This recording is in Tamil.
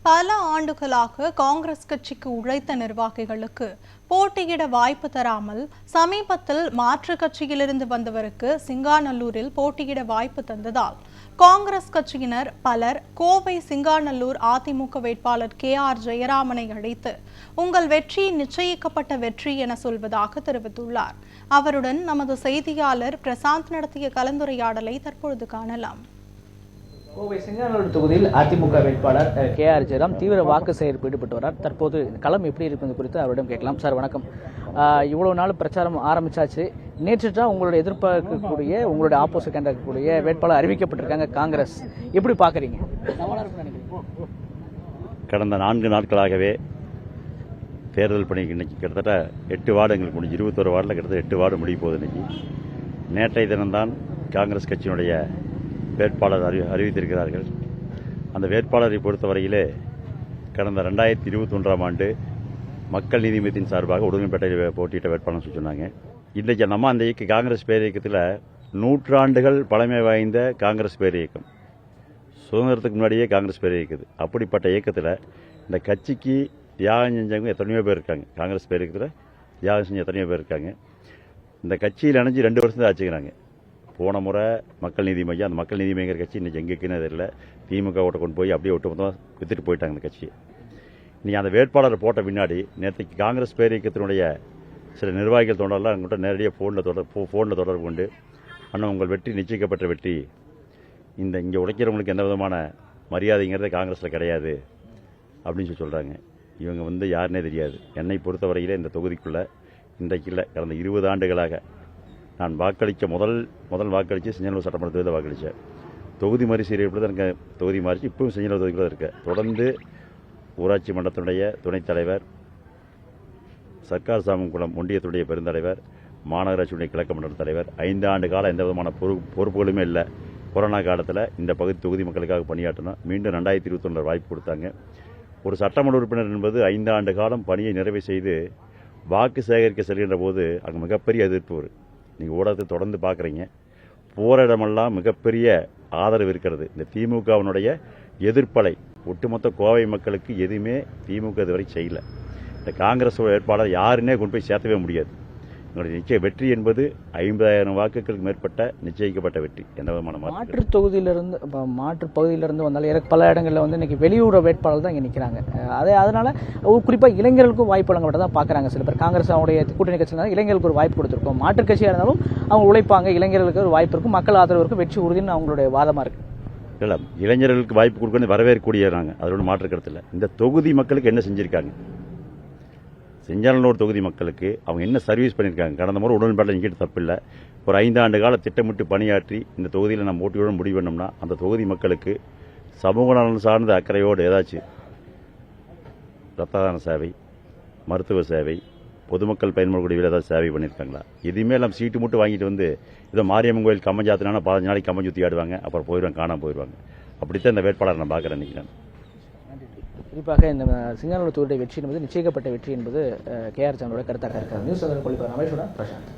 பல ஆண்டுகளாக காங்கிரஸ் கட்சிக்கு உழைத்த நிர்வாகிகளுக்கு போட்டியிட வாய்ப்பு தராமல் சமீபத்தில் மாற்றுக் கட்சியிலிருந்து வந்தவருக்கு சிங்காநல்லூரில் போட்டியிட வாய்ப்பு தந்ததால் காங்கிரஸ் கட்சியினர் பலர் கோவை சிங்காநல்லூர் அதிமுக வேட்பாளர் KR ஜெயராமனை அழைத்து உங்கள் வெற்றி நிச்சயிக்கப்பட்ட வெற்றி என சொல்வதாக தெரிவித்துள்ளார். அவருடன் நமது செய்தியாளர் பிரசாந்த் நடத்திய கலந்துரையாடலை தற்பொழுது காணலாம். கோவை சிங்காநல்லூர் தொகுதியில் அதிமுக வேட்பாளர் KR ஜெயராம் தீவிர வாக்கு சேகரிப்பு ஈடுபட்டு வரார். தற்போது களம் எப்படி இருப்பது குறித்து அவரிடம் கேட்கலாம். சார் வணக்கம். இவ்வளவு நாள் பிரச்சாரம் ஆரம்பிச்சாச்சு. நேற்று தான் உங்களுடைய எதிர்பார்க்கக்கூடிய உங்களுடைய ஆப்போசிட் இருக்கக்கூடிய வேட்பாளர் அறிவிக்கப்பட்டிருக்காங்க காங்கிரஸ். எப்படி பாக்குறீங்க? கடந்த 4 நாட்களாகவே தேர்தல் பணிக்கு இன்னைக்கு கிட்டத்தட்ட 8 வார்டு எங்களுக்கு முடிஞ்சு 21 வார்டில் கிட்டத்தட்ட 8 வார்டு முடிய போகுது. இன்னைக்கு நேற்றைய தினம்தான் காங்கிரஸ் கட்சியினுடைய வேட்பாளர் அறிவித்திருக்கிறார்கள். அந்த வேட்பாளரை பொறுத்தவரையிலே கடந்த 2021ஆம் ஆண்டு மக்கள் நீதி மையத்தின் சார்பாக உடுமலைப்பேட்டையில் போட்டியிட்ட வேட்பாளர் சொன்னாங்க. இன்றைக்கு நம்ம அந்த காங்கிரஸ் பேரியக்கத்தில் நூற்றாண்டுகள் பழமை வாய்ந்த காங்கிரஸ் பேரியக்கம், சுதந்திரத்துக்கு முன்னாடியே காங்கிரஸ் பேரியக்குது. அப்படிப்பட்ட இயக்கத்தில் இந்த கட்சிக்கு தியாகம் செஞ்சவங்க எத்தனையோ பேர் இருக்காங்க. காங்கிரஸ் பேரியக்கத்தில் தியாகம் செஞ்ச எத்தனையோ பேர் இருக்காங்க. இந்த கட்சியில் இணைஞ்சு 2 வருஷம் தான் ஆச்சுக்கிறாங்க. போன முறை மக்கள் நீதி மையம், அந்த மக்கள் நீதி மையங்கிற கட்சி இன்னைக்கு எங்கேக்குன்னு தெரியல. திமுக ஓட்ட கொண்டு போய் அப்படியே ஒட்டுமொத்தமாக வித்துட்டு போயிட்டாங்க அந்த கட்சியை. நீ அந்த வேட்பாளரை போட்ட பின்னாடி நேற்றைக்கு காங்கிரஸ் பேரியக்கத்தினுடைய சில நிர்வாகிகள் தொண்டரெல்லாம் எங்கிட்ட நேரடியாக ஃபோனில் தொடர்பு கொண்டு அண்ணன் உங்கள் வெற்றி நிச்சயிக்கப்பட்ட வெற்றி, இங்கே உழைக்கிறவங்களுக்கு எந்த விதமான மரியாதைங்கிறத காங்கிரஸில் கிடையாது அப்படின்னு சொல்கிறாங்க. இவங்க யாருன்னே தெரியாது. என்னை பொறுத்தவரையிலே இந்த தொகுதிக்குள்ளே இன்றைக்கு இல்லை, கடந்த 20 ஆண்டுகளாக நான் வாக்களித்த முதல் வாக்களித்து சிங்கநல்லூர் சட்டமன்ற தொகுதியில் வாக்களித்தேன். தொகுதி மறுசீரமைப்பில் தான் எனக்கு தொகுதி மாறிச்சு. இப்பவும் சிங்கநல்லூர் தொகுதியில் தான் இருக்கேன். தொடர்ந்து ஊராட்சி மன்றத்தினுடைய துணைத் தலைவர், சர்க்கார் சாமங்குளம் ஒன்றியத்துடைய பெருந்தலைவர், மாநகராட்சியுடைய கிழக்கு மன்ற தலைவர், 5 ஆண்டு காலம் எந்த விதமான பொறுப்புகளுமே இல்லை. கொரோனா காலத்தில் இந்த பகுதி தொகுதி மக்களுக்காக பணியாற்றணும். மீண்டும் 2021 வாய்ப்பு கொடுத்தாங்க. ஒரு சட்டமன்ற உறுப்பினர் என்பது 5 ஆண்டு காலம் பணியை நிறைவு செய்து வாக்கு சேகரிக்க செல்கின்ற போது அங்கே மிகப்பெரிய எதிர்ப்பு வரும். நீங்கள் ஊடகத்தை தொடர்ந்து பார்க்குறீங்க. போகிற இடமெல்லாம் மிகப்பெரிய ஆதரவு இருக்கிறது. இந்த திமுகவினுடைய எதிர்ப்பலை ஒட்டுமொத்த கோவை மக்களுக்கு எதுவுமே திமுக இதுவரை செய்யல. இந்த காங்கிரஸ் வேட்பாளர் யாருன்னே கொண்டு போய் சேர்த்தவே முடியாது. எங்களுடைய நிச்சய வெற்றி என்பது 50,000 வாக்குகளுக்கு மேற்பட்ட நிச்சயிக்கப்பட்ட வெற்றி. எந்த விதமான மாற்று பகுதியிலிருந்து வந்தாலும் பல இடங்களில் இன்னைக்கு வெளியூர் வேட்பாளர் தான் இங்கே நிற்கிறாங்க. அதனால குறிப்பாக இளைஞர்களுக்கும் வாய்ப்பு வழங்கப்பட்ட தான் பார்க்குறாங்க சில பேர். காங்கிரஸ் அவங்களுடைய கூட்டணி கட்சியில் இளைஞர்களுக்கு ஒரு வாய்ப்பு கொடுத்துருக்கோம். மாற்றுக் கட்சியாக இருந்தாலும் அவங்க உழைப்பாங்க, இளைஞர்களுக்கு ஒரு வாய்ப்பு இருக்கும், மக்கள் ஆதரவு இருக்கும், வெற்றி உறுதினு அவங்களுடைய வாதமாக இருக்கு. இல்லை, இளைஞர்களுக்கு வாய்ப்பு கொடுக்கணும் வரவேற்கக்கூடியறாங்க. அதோட மாற்று கருத்து இல்லை. இந்த தொகுதி மக்களுக்கு என்ன செஞ்சிருக்காங்க, சிங்கநல்லூர் தொகுதி மக்களுக்கு அவங்க என்ன சர்வீஸ் பண்ணியிருக்காங்க. கடந்த முறை உடன்பாட்டில் நிற்கிட்டு தப்பில்லை. ஒரு 5 ஆண்டு கால திட்டமிட்டு பணியாற்றி இந்த தொகுதியில் நம்ம போட்டியோடு முடிவு பண்ணோம்னா அந்த தொகுதி மக்களுக்கு சமூக நலன் சார்ந்த அக்கறையோடு ஏதாச்சும் ரத்த தான சேவை, மருத்துவ சேவை, பொதுமக்கள் பயன்படக்கூடிய ஏதாவது சேவை பண்ணியிருக்காங்களா? எதுவுமே எல்லாம் சீட்டு மட்டும் வாங்கிட்டு ஏதோ மாரியம்மன் கோயில் கம்மஞ்சாத்தினா 15 நாளைக்கு கம்மஞ்சு ஊற்றி ஆடுவாங்க, அப்புறம் போயிடுவாங்க, காணாமல் போயிடுவாங்க. அப்படித்தான் இந்த வேட்பாளர் நான் பார்க்குறேன். இன்னைக்கு நான் குறிப்பாக இந்த சிங்கநல்லூர் தொகுதியுடைய வெற்றி என்பது நிச்சயிக்கப்பட்ட வெற்றி என்பது KR ஜெயராமோட கருத்தாக இருக்கிறது. நியூஸ் ரமேஷோட பிரசாந்த்.